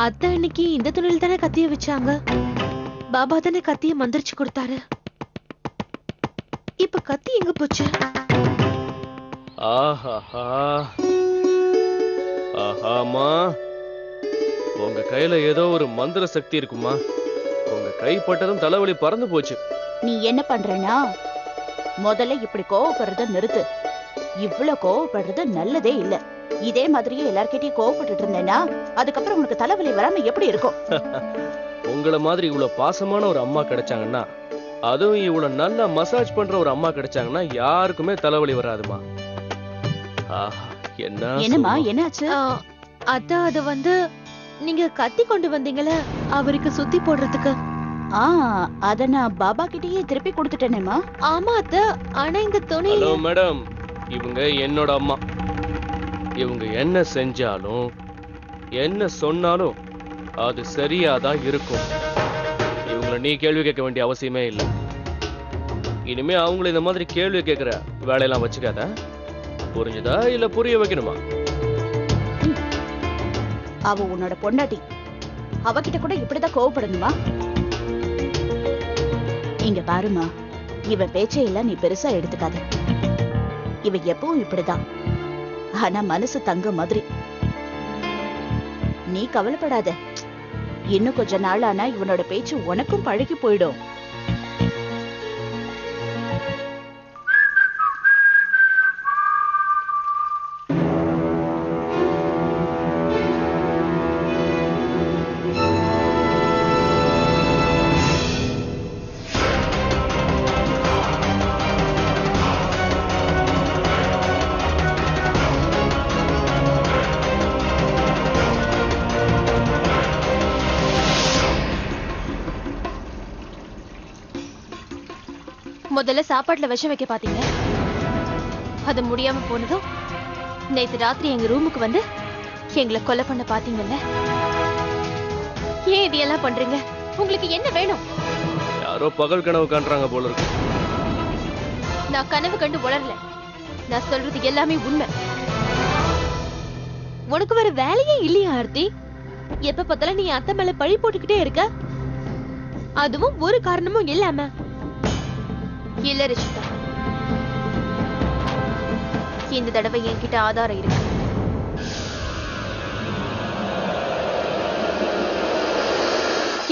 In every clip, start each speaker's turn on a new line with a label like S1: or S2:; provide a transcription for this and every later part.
S1: அத்தை அன்னைக்கு இந்த துணியில் தானே கத்திய வச்சாங்க. பாபா தானே கத்திய மந்திரிச்சு கொடுத்தாரு. இப்ப கத்தி எங்க போச்சு?
S2: ஆஹாமா, உங்க கையில ஏதோ ஒரு மந்திர சக்தி இருக்குமா? உங்க கைப்பட்டதும் தலைவலி பறந்து போச்சு.
S3: நீ என்ன பண்றனா, முதல்ல இப்படி கோவப்படுறத நிறுத்து. இவ்வளவு கோவப்படுறது நல்லதே இல்ல. இதே மாதிரியே எல்லார்கிட்டயும் கோவப்பட்டு இருந்தேன்னா அதுக்கப்புறம் உனக்கு தலைவலி வராம எப்படி இருக்கும்?
S2: உங்களை மாதிரி இவ்வளவு பாசமான ஒரு அம்மா கிடைச்சாங்கன்னா, அதுவும் இவ்வளவு நல்லா மசாஜ் பண்ற ஒரு அம்மா கிடைச்சாங்கன்னா யாருக்குமே தலைவலி வராதுமா.
S3: என்னம்மா என்னாச்சு?
S1: அத்தை அது வந்து நீங்க கத்தி கொண்டு வந்தீங்கல்ல அவருக்கு சுத்தி போடுறதுக்கு.
S3: அத நான் பாபா கிட்டயே திருப்பி கொடுத்துட்டேனேமா.
S1: ஆமா அத்தை, ஆனா இந்த துணி.
S2: ஹலோ மேடம், இவங்க என்னோட அம்மா. இவங்க என்ன செஞ்சாலும் என்ன சொன்னாலும் அது சரியாதான் இருக்கும். இவங்களை நீ கேள்வி கேட்க வேண்டிய அவசியமே இல்லை. இனிமே அவங்கள இந்த மாதிரி கேள்வி கேட்கிற வேலையெல்லாம் வச்சுக்காத. புரிஞ்சுதா இல்ல புரிய வைக்கணுமா?
S3: அவ உன்னோட பொண்டாட்டி, அவகிட்ட கூட இப்படிதான் கோவப்படணுமா? இங்க பாருமா, இவ பேச்சையெல்லாம் நீ பெருசா எடுத்துக்காத. இவ எப்பவும் இப்படிதான், ஆனா மனசு தங்க மாதிரி. நீ கவலைப்படாத, இன்னும் கொஞ்ச நாள் ஆனா இவனோட பேச்சு உனக்கும் பழகி போயிடும்.
S1: முதல்ல சாப்பாட்டுல விஷம் வைக்க பாத்தீங்க, அது முடியாம போனதும் நேத்து ராத்திரி எங்க ரூமுக்கு வந்து எங்களை கொலை பண்ண பாத்தீங்கல்ல. ஏன் இதெல்லாம் பண்றீங்க? உங்களுக்கு என்ன வேணும்?
S2: யாரோ பகல் கனவு காண்றாங்க போல இருக்கு.
S1: நான் கனவு கண்டு உளரல, நான் சொல்றது எல்லாமே உண்மை. உனக்கு வேற வேலையே இல்லையா ஆர்த்தி? எப்ப பார்த்தாலும் நீ அத்தை மேல பழி போட்டுக்கிட்டே இருக்க, அதுவும் ஒரு காரணமும் இல்லாம. இல்ல ரிஷிதா, இந்த தடவை என்கிட்ட ஆதாரம் இருக்கு.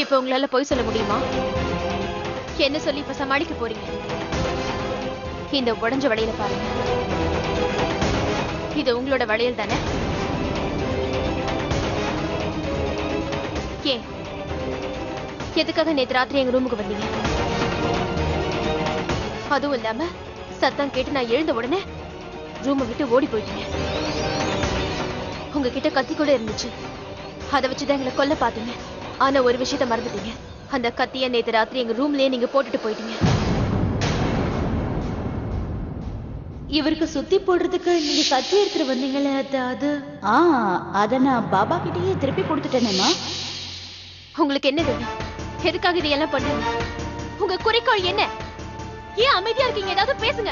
S1: இப்ப உங்களால பொய் சொல்ல முடியுமா? என்ன சொல்லி இப்ப சமாளிக்க போறீங்க? இந்த உடைஞ்ச வளையல பாருங்க, இது உங்களோட வளையல் தானே? ஏன் எதுக்காக நேத்து ராத்திரி எங்க ரூமுக்கு வந்தீங்க? அதுவும் இல்லாம சத்தம் கேட்டு நான் எழுந்த உடனே ரூமை விட்டு ஓடி போயிட்டீங்க. உங்ககிட்ட கத்தி கூட இருந்துச்சு, அதை வச்சுதான் எங்களை கொல்ல பாத்தீங்க. ஆனா ஒரு விஷயத்த மறந்துட்டீங்க, அந்த கத்திய நேத்து ராத்திரி எங்க ரூம்லயே நீங்க போட்டுட்டு போயிட்டீங்க. இவருக்கு சுத்தி போடுறதுக்கு நீங்க கத்தி எடுத்துட்டு வந்தீங்களே, அது
S3: அத நான் பாபா கிட்டயே திருப்பி கொடுத்துட்டேனேமா.
S1: உங்களுக்கு என்ன வேணும்? எதுக்காக இதையெல்லாம் பண்ணுங்க? உங்க குறிக்கோள் என்ன? ஏன் அமைதியா இருக்கீங்க? ஏதாவது பேசுங்க.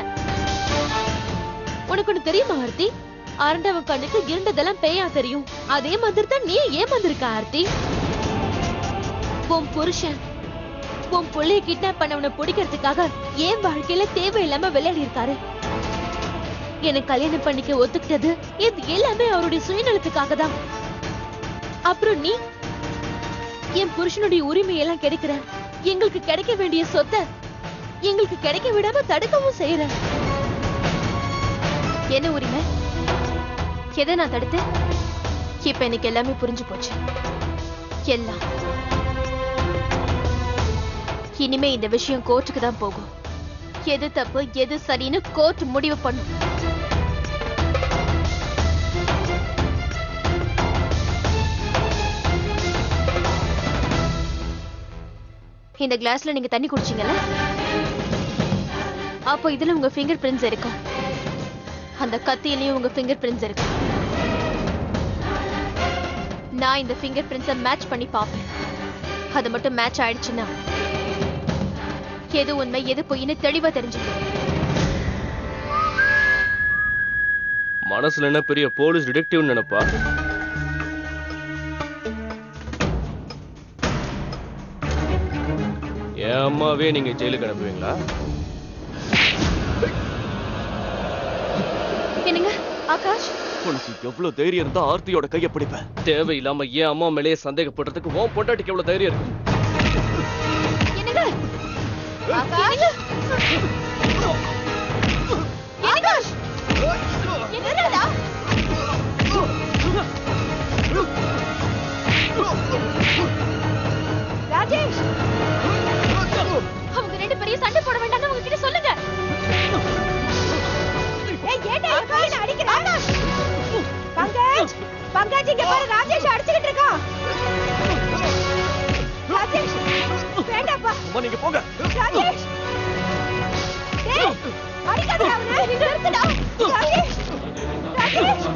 S1: உனக்கு ஒண்ணு தெரியுமா ஆர்த்தி? ஆரண்டவன் கண்ணுக்கு இருண்டதெல்லாம் பேயா தெரியும். அதே மாதிரி தான் நீ ஏமாந்திருக்க ஆர்த்தி. உன் புருஷன் உன் புள்ளைய கிட்னாப் பண்ணவனை பிடிக்கிறதுக்காக என் வாழ்க்கையில தேவையில்லாம விளையாடி இருக்காரு. எனக்கு கல்யாணம் பண்ணிக்க ஒத்துக்கிட்டது இது எல்லாமே அவருடைய சுயநலத்துக்காக தான். அப்புறம் நீ என் புருஷனுடைய உரிமையெல்லாம் கிடைக்கிற, எங்களுக்கு கிடைக்க வேண்டிய சொத்தை எங்களுக்கு கிடைக்க விடாம தடுக்கவும் செய்யற. என்ன உரிமை? எதை நான் தடுத்தேன்? இப்ப எனக்கு எல்லாமே புரிஞ்சு போச்சு. எல்லாம் இனிமே இந்த விஷயம் கோர்ட்டுக்கு தான் போகும். எது தப்பு எது சரின்னு கோர்ட் முடிவு பண்ணும். இந்த கிளாஸ்ல நீங்க தண்ணி குடிச்சீங்கல்ல, அப்போ இதுல உங்க ஃபிங்கர் பிரிண்ட்ஸ் இருக்கும். அந்த கத்தியிலயும் உங்க ஃபிங்கர் பிரிண்ட்ஸ் இருக்கு. நான் இந்த ஃபிங்கர் பிரிண்ட்ஸை மேட்ச் பண்ணி பார்ப்பேன். அது மட்டும் மேட்ச் ஆயிடுச்சுன்னா எது உண்மை எது பொய்ன்னு தெளிவா தெரிஞ்சுக்கணும்.
S2: மனசுல என்ன பெரிய போலீஸ் டிடெக்டிவ் நினைப்பா? என் அம்மாவே நீங்க ஜெயிலுக்கு அனுப்புவீங்களா?
S1: என்னங்க ஆகாஷ்,
S4: உனக்கு எவ்வளவு தைரியம் இருந்தா ஆர்த்தியோட கைய பிடிப்ப?
S2: தேவையில்லாம என் அம்மா மேலேயே சந்தேகப்படுறதுக்கு உன் பொண்டாட்டிக்கு எவ்வளவு தைரியம் இருக்கு?
S1: என்னங்க ஆகாஷ், ஆகாஷ், என்னடா ராஜேஷ், அவங்க ரெண்டு பேரையும் சண்டை போட வேண்டாம்னு அவங்க கிட்ட சொல்லுங்க. ஏய் ஏடா என்ன அடிக்கிற? ஆகாஷ், பங்கஜ், பங்கஜ் இங்க பாரு, ராஜேஷ் அடிச்சிட்டு இருக்கான். ராஜேஷ் வேண்டாப்பா.
S4: அம்மா நீங்க போங்க.
S1: ராஜேஷ், டேய் அடிக்காதடா அவனை, நிறுத்துடா. ராஜேஷ், ராஜேஷ்,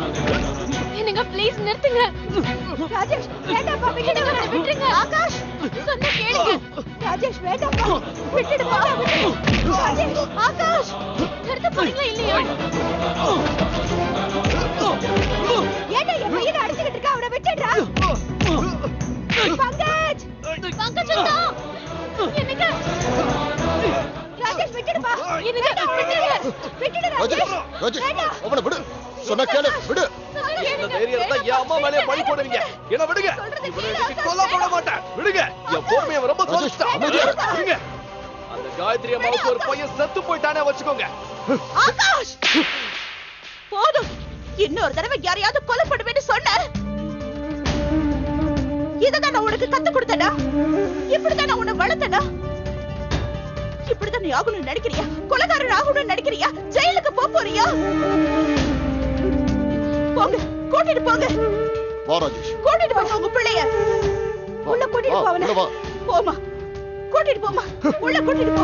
S1: என்னங்க ப்ளீஸ் நிறுத்துங்க. ராஜேஷ் வேண்டாப்பா, விட்டுடு அவனை, விட்டுருங்க. ஆகாஷ் சொன்னா கேளுங்க. ராஜேஷ் வேண்டாப்பா, விட்டுடுப்பா. ராஜேஷ், ஆகாஷ் நிறுத்த போறீங்களா இல்லையா? ஏடா என் பையனை அடிச்சிட்டு இருக்க, அவனை விட்டுடுடா. பங்கஜ், பங்கஜ் அண்ணா, என்னங்க ராஜேஷ் விட்டுடுப்பா. என்னங்க விட்டுடுங்க, விட்டுடு ராஜேஷ். வேண்டாம்,
S4: அவனை விடு. சொன்னா கேளு, விடு.
S2: இந்த தைரியம் இருந்தா என் அம்மா மேலே பழி போடுவீங்க. என்ன விடுங்க. இவனை இன்னைக்கு கொல்லாம விட மாட்டேன். விடுங்க. என் பொறுமையை ரொம்ப தோத்துட்டான். விடுங்க. அந்த காயத்ரி அம்மாவுக்கு ஒரு பையன் செத்து போயிட்டானே வச்சுக்கோங்க.
S3: ஆகாஷ் போதும், இன்னொரு தடவை யாரையாவது கொலை பண்ணுவேன்னு சொன்ன. இதுதான் நான் உனக்கு கத்து கொடுத்தடா, இப்படிதான் நான் உன்னை வளர்த்தடா. இப்படிதான் நீ ஆகணும்னு நினைக்கிறியா? கொலைகாரன் ஆகணும்னு நினைக்கிறியா? ஜெயிலுக்கு போறியா? போங்க, கூட்டிட்டு போங்க.
S4: வா ராஜேஷ்.
S3: கூட்டிட்டு போங்க உங்க பிள்ளைய. உள்ள கூட்டிட்டு போ அவனை. போமா, கூட்டிட்டு போமா, உள்ள கூட்டிட்டு போ.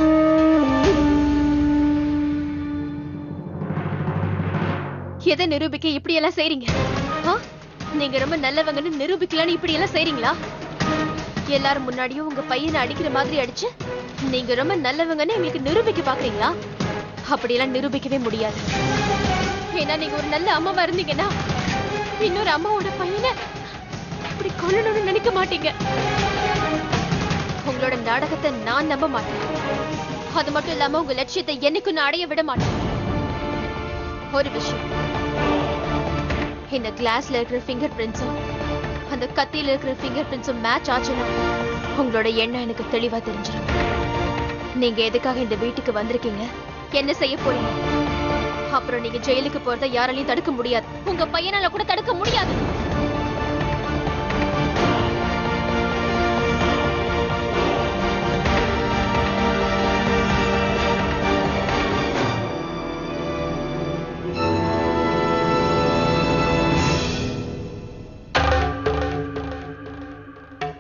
S1: எதை நிரூபிக்க இப்படி எல்லாம் செய்றீங்க? நீங்க ரொம்ப நல்லவங்கன்னு நிரூபிக்கலான்னு இப்படி எல்லாம் செய்றீங்களா? எல்லாரும் முன்னாடியும் உங்க பையனை அடிக்கிற மாதிரி அடிச்சு நீங்க ரொம்ப நல்லவங்கன்னு எங்களுக்கு நிரூபிக்க பாக்குறீங்களா? அப்படியெல்லாம் நிரூபிக்கவே முடியாது. ஏன்னா நீங்க ஒரு நல்ல அம்மாவா இருந்தீங்கன்னா இன்னொரு அம்மாவோட பையனை அப்படி கொல்லணும்னு நினைக்க மாட்டீங்க. உங்களோட நாடகத்தை நான் நம்ப மாட்டேன். அது மட்டும் இல்லாம உங்க லட்சியத்தை என்னைக்கும் நான் அடைய விட மாட்டேன். ஒரு விஷயம், இந்த கிளாஸ்ல இருக்கிற ஃபிங்கர் பிரிண்ட்ஸும் அந்த கத்தியில இருக்கிற ஃபிங்கர் பிரிண்ட்ஸும் மேட்ச் ஆச்சுன்னா உங்களோட எண்ணம் எனக்கு தெளிவா தெரிஞ்சிடும். நீங்க எதுக்காக இந்த வீட்டுக்கு வந்திருக்கீங்க, என்ன செய்ய போறீங்க, அப்புறம் நீங்க ஜெயிலுக்கு போறத யாராலையும் தடுக்க முடியாது. உங்க பையனால கூட தடுக்க முடியாது.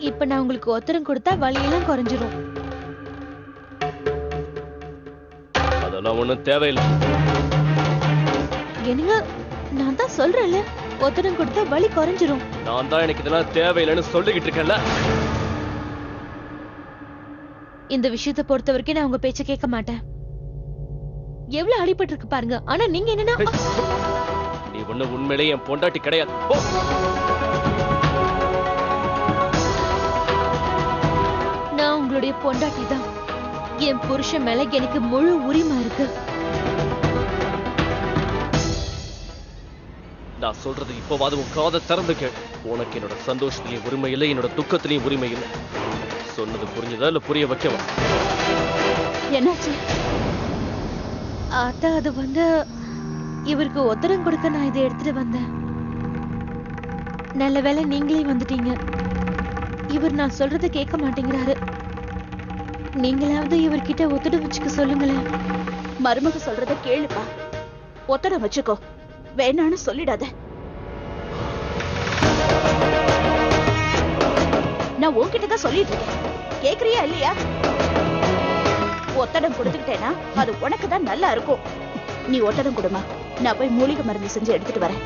S1: இப்ப நான் உங்களுக்கு உத்தரம் கொடுத்தா வலியெல்லாம் குறைஞ்சிரும்.
S2: அதெல்லாம் ஒண்ணும் தேவையில்லை.
S1: என்னங்க, நான் தான் சொல்றேன்ல, உத்தரம் கொடுத்தா வலி குறைஞ்சிரும்.
S2: நான் தான் எனக்கு இதெல்லாம் தேவையில்லைன்னு சொல்லிக்கிட்டு இருக்கேன்ல.
S1: இந்த விஷயத்தை பொறுத்த வரைக்கும் நான் உங்க பேச்ச கேட்க மாட்டேன். எவ்வளவு அடிபட்டு இருக்கு பாருங்க. ஆனா நீங்க என்னன்னா,
S2: நீ ஒண்ணு உண்மையிலேயே என் பொண்டாட்டி கிடையாது. போ.
S1: நான் உங்களுடைய பொண்டாட்டி தான். என் புருஷன் மேல எனக்கு முழு உரிமை இருக்கு.
S2: நான் சொல்றது இப்பவாது உன் காதை திறந்து கேளு. உனக்கு என்னோட சந்தோஷத்திலையும் உரிமை இல்லை, என்னோட துக்கத்திலையும் உரிமை இல்லை. சொன்னது புரிஞ்சதா இல்ல புரிய வைக்கவா?
S3: என்னாச்சு?
S1: அதான் அது வந்து, இவருக்கு உத்தரம் கொடுக்க நான் இதை எடுத்துட்டு வந்தேன். நல்ல வேளை நீங்களே வந்துட்டீங்க. இவர் நான் சொல்றதை கேட்க மாட்டேங்கிறாரு. நீங்களாவது இவர்கிட்ட ஒத்துட வச்சுக்க சொல்லுங்களேன்.
S3: மருமக சொல்றத கேளுப்பா, ஒத்தடம் வச்சுக்கோ, வேணான்னு சொல்லிடாத. நான் உன்கிட்ட தான் சொல்லிட்டு இருக்கேன், கேக்குறியா இல்லையா? ஒத்தடம் கொடுத்துக்கிட்டேனா அது உனக்கு தான் நல்லா இருக்கும். நீ ஒத்தடம் கொடுமா, நான் போய் மூலிகை மருந்து செஞ்சு எடுத்துட்டு வரேன்.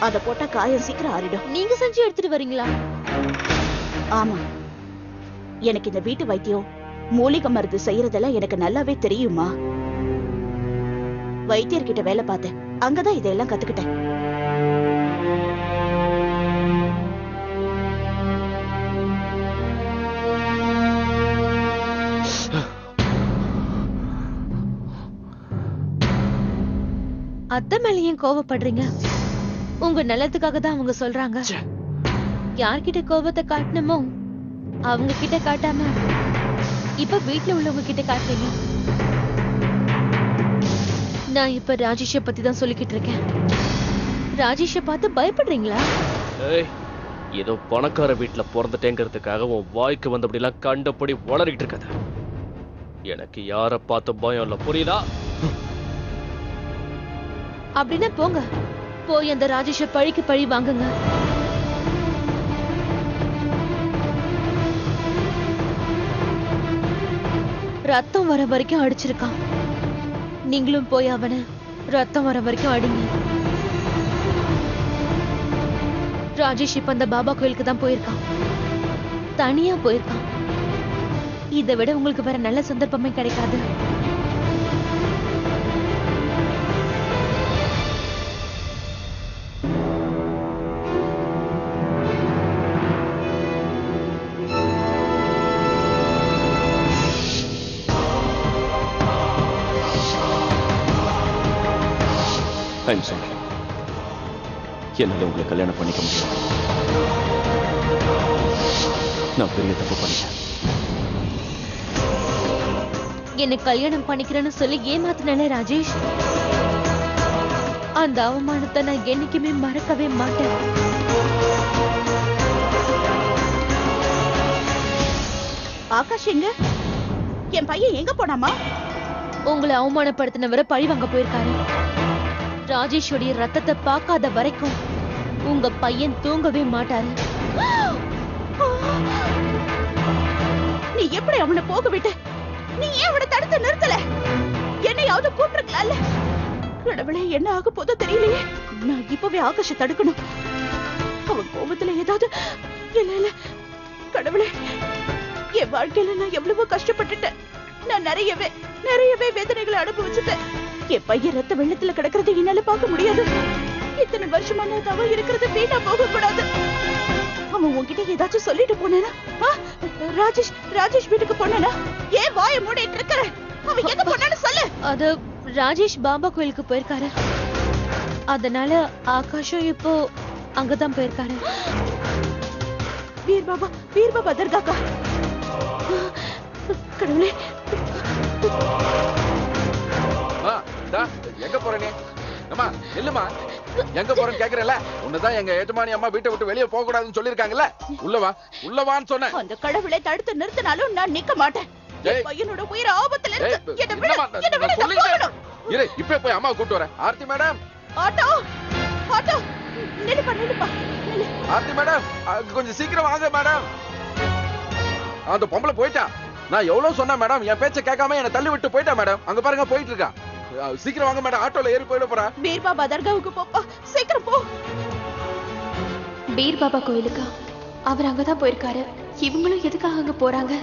S3: அத போட்டா காயம் சீக்கிரம் ஆறிடும்.
S1: நீங்க செஞ்சு எடுத்துட்டு வரீங்களா?
S3: ஆமா, எனக்கு இந்த வீட்டு வைத்தியம் மூலிகை மருந்து செய்யறதெல்லாம் எனக்கு நல்லாவே தெரியுமா. வைத்தியர்கிட்ட வேலை பார்த்தேன், அங்கதான் இதெல்லாம் கத்துக்கிட்டேன்.
S1: அத்தை மேல ஏன் கோவப்படுறீங்க? உங்க நல்லதுக்காக தான் அவங்க சொல்றாங்க. யார்கிட்ட கோபத்தை காட்டணுமோ அவங்க கிட்ட காட்டாம இப்ப வீட்ல உள்ளவங்க கிட்ட காட்டுறீங்க. நான் இப்ப ராஜேஷ பத்தி தான் சொல்லிக்கிட்டு இருக்கேன். ராஜேஷ பார்த்து பயப்படுறீங்களா?
S2: ஏய், ஏதோ பணக்கார வீட்டுல பிறந்துட்டேங்கிறதுக்காக உன் வாய்க்கு வந்தபடிலாம் கண்டபடி வளரிட்டு இருக்காத. எனக்கு யார பார்த்து பயம் இல்ல, புரியுதா?
S1: அப்படின்னா போங்க, போய் அந்த ராஜேஷ பழிக்கு பழி வாங்குங்க. ரத்தம் வர வரைக்கும் அடிச்சிருக்கான். நீங்களும் போய் அவனை ரத்தம் வர வரைக்கும் அடிங்க. ராஜேஷ் இப்ப அந்த பாபா கோயிலுக்கு தான் போயிருக்கான். தனியா போயிருக்கான். இதை விட உங்களுக்கு வேற நல்ல சந்தர்ப்பமே கிடைக்காது.
S4: I'm sorry. என்னால உங்களை கல்யாணம் பண்ணிக்க முடியாது. நான் பெரிய தப்பு பண்ணிட்டேன்.
S1: என்னை கல்யாணம் பண்ணிக்கிறேன்னு சொல்லி ஏமாத்தினே ராஜேஷ். அந்த அவமானத்தை நான் என்னைக்குமே மறக்கவே மாட்டேன்.
S3: ஆகாஷ் எங்க? என் பையன் எங்க போனாமா?
S1: உங்களை அவமானப்படுத்தினவரை பழி வாங்க போயிருக்காரு. ராஜேஷோடைய ரத்தத்தை பார்க்காத வரைக்கும் உங்க பையன் தூங்கவே மாட்டாரு.
S3: நீ எப்படி அவனை போக விட்ட? நீ ஏன் அவனை தடுத்து நிறுத்தல? என்னையாவது கூப்பிட்டுருக்கலாம்ல? கடவுளே, என்ன ஆக போதோ தெரியலையே. நான் இப்பவே ஆகாஷ தடுக்கணும். அவன் கோபத்துல ஏதாவது இல்ல இல்ல. கடவுளே, என் வாழ்க்கையில நான் எவ்வளவோ கஷ்டப்பட்டுட்டேன். நான் நிறையவே வேதனைகளை அனுபவிச்சுட்டேன். என் பையன் ரத்த வெள்ளத்துல கிடக்கிறது என்னால பார்க்க முடியாது. இத்தனை வருஷமா நான் தவ இருக்கிறது வீணா போக கூடாது. அவன் உன்கிட்ட ஏதாச்சும் சொல்லிட்டு போனானா? ராஜேஷ் வீட்டுக்கு போனானா? ஏன் வாயை மூடிட்டு இருக்கிற? அவன் எங்க போனான்னு சொல்லு.
S1: அது ராஜேஷ் பாபா கோயிலுக்கு போயிருக்காரு. அதனால ஆகாஷும் இப்போ அங்கதான் போயிருக்காரு.
S3: வீர் பாபா தர்காக்கா. கடவுளே,
S5: எங்க போற நீ? அம்மா இல்லம்மா, எங்க போறேன்னு கேக்குறல. உன்னதான் எங்க எஜமானி அம்மா வீட்டை விட்டு வெளியே போக கூடாதுன்னு சொல்லிருக்காங்கல்ல. உள்ளவான்னு சொன்னேன்.
S3: அந்த கடவுளை தடுத்து நிறுத்தினாலும் நான் நிக்க மாட்டேன். என் பையனோட உயிர் ஆபத்துல இருக்கு.
S5: இரு, இப்ப போய் அம்மா கூட்டு வரேன். ஆர்த்தி மேடம்,
S3: ஆட்டோ நில்லுப்பா நில்லு.
S5: ஆர்த்தி மேடம், கொஞ்சம் சீக்கிரம் வாங்க மேடம். அந்த பொம்பளை போயிட்டா. நான் எவ்வளவு சொன்னேன் மேடம், என் பேச்ச கேட்காம என்ன தள்ளி விட்டு போயிட்டா மேடம். அங்க பாருங்க போயிட்டு இருக்கா. சீக்கிரம் வாங்க மேடம், ஆட்டோல ஏறி போயிட போறா.
S3: பீர் பாபா தர்காவுக்கு போப்பா, சீக்கிரம் போ.
S6: பீர் பாபா கோயிலுக்கா? அவர் அங்கதான் போயிருக்காரு. இவங்களும் எதுக்காக அங்க போறாங்க?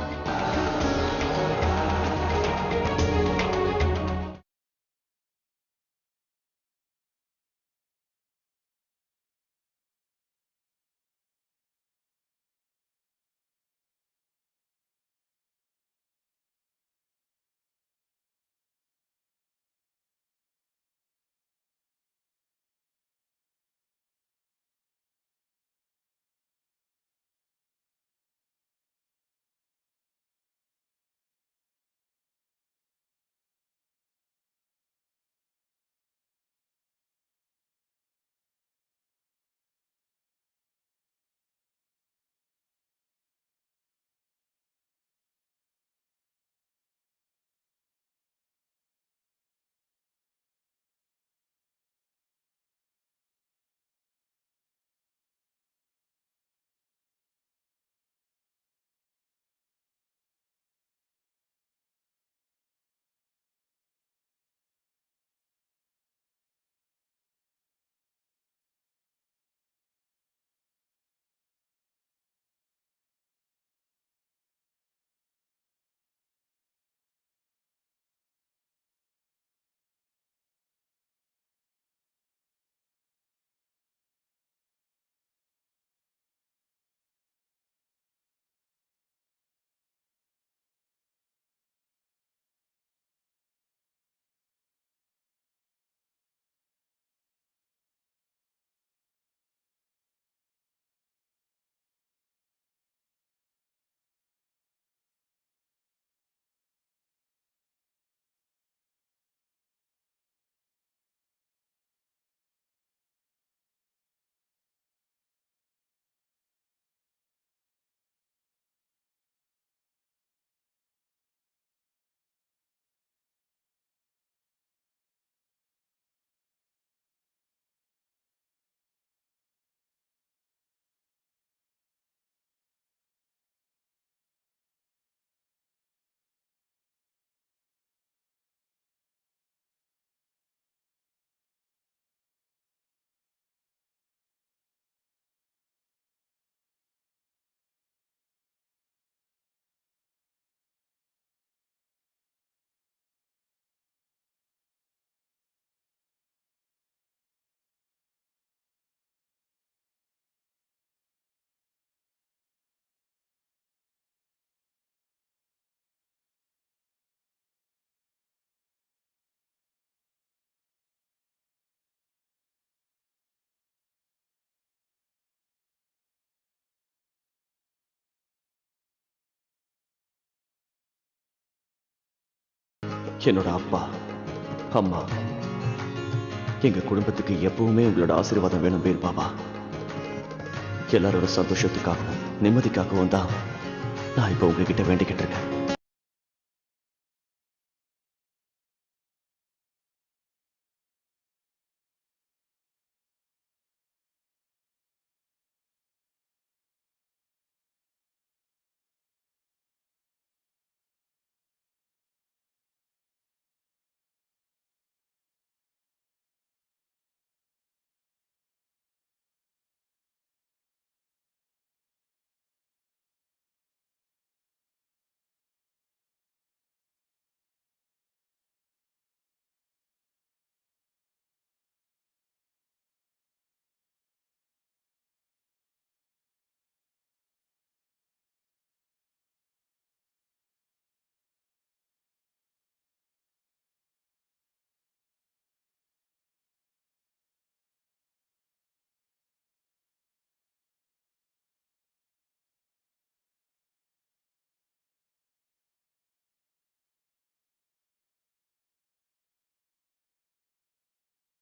S4: என்னோட அப்பா அம்மா எங்க குடும்பத்துக்கு எப்பவுமே உங்களோட ஆசீர்வாதம் வேணும் வேல் பாபா. எல்லாரோட சந்தோஷத்துக்காகவும் நிம்மதிக்காகவும் தான் நான் இப்ப உங்ககிட்ட வேண்டிக்கிட்டு இருக்கேன்.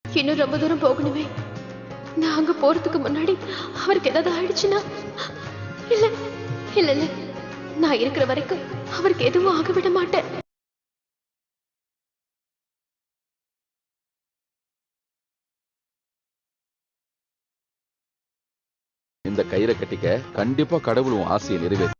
S6: இன்னும் ரொம்ப தூரம் போகணுமே. நான் அங்க போறதுக்கு முன்னாடி அவருக்கு ஏதாவது ஆயிடுச்சுன்னா இல்ல இல்ல இல்ல, நான் இருக்கிற வரைக்கும் அவருக்கு எதுவும் ஆக விட மாட்டேன்.
S5: இந்த கயிறை கட்டிக்க கண்டிப்பா கடவுள் உன் ஆசையை நிறைவேற்று.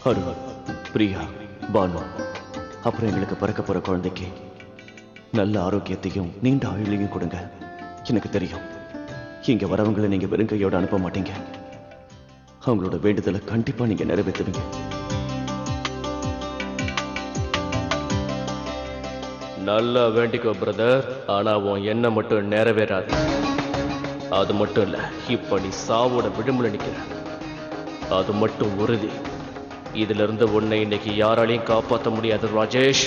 S4: அருண், பிரியா, பானு, அப்புறம் எங்களுக்கு பிறக்க போற குழந்தைக்கு நல்ல ஆரோக்கியத்தையும் நீண்ட ஆயுளையும் கொடுங்க. எனக்கு தெரியும் இங்க வரவங்களை நீங்க வெறுங்கையோட அனுப்ப மாட்டீங்க. அவங்களோட வேண்டுதலை கண்டிப்பா நீங்க நிறைவேற்றுவீங்க.
S2: நல்லா வேண்டிக்கோ பிரதர். ஆனா உன் எண்ணம் மட்டும் நிறைவேறாது. அது மட்டும் இல்ல, இப்ப நீ சாவோட விடுமுறை நிக்கிற, அது மட்டும் உறுதி. இதுல இருந்து உன்னை இன்னைக்கு யாராலையும் காப்பாற்ற முடியாது ராஜேஷ்.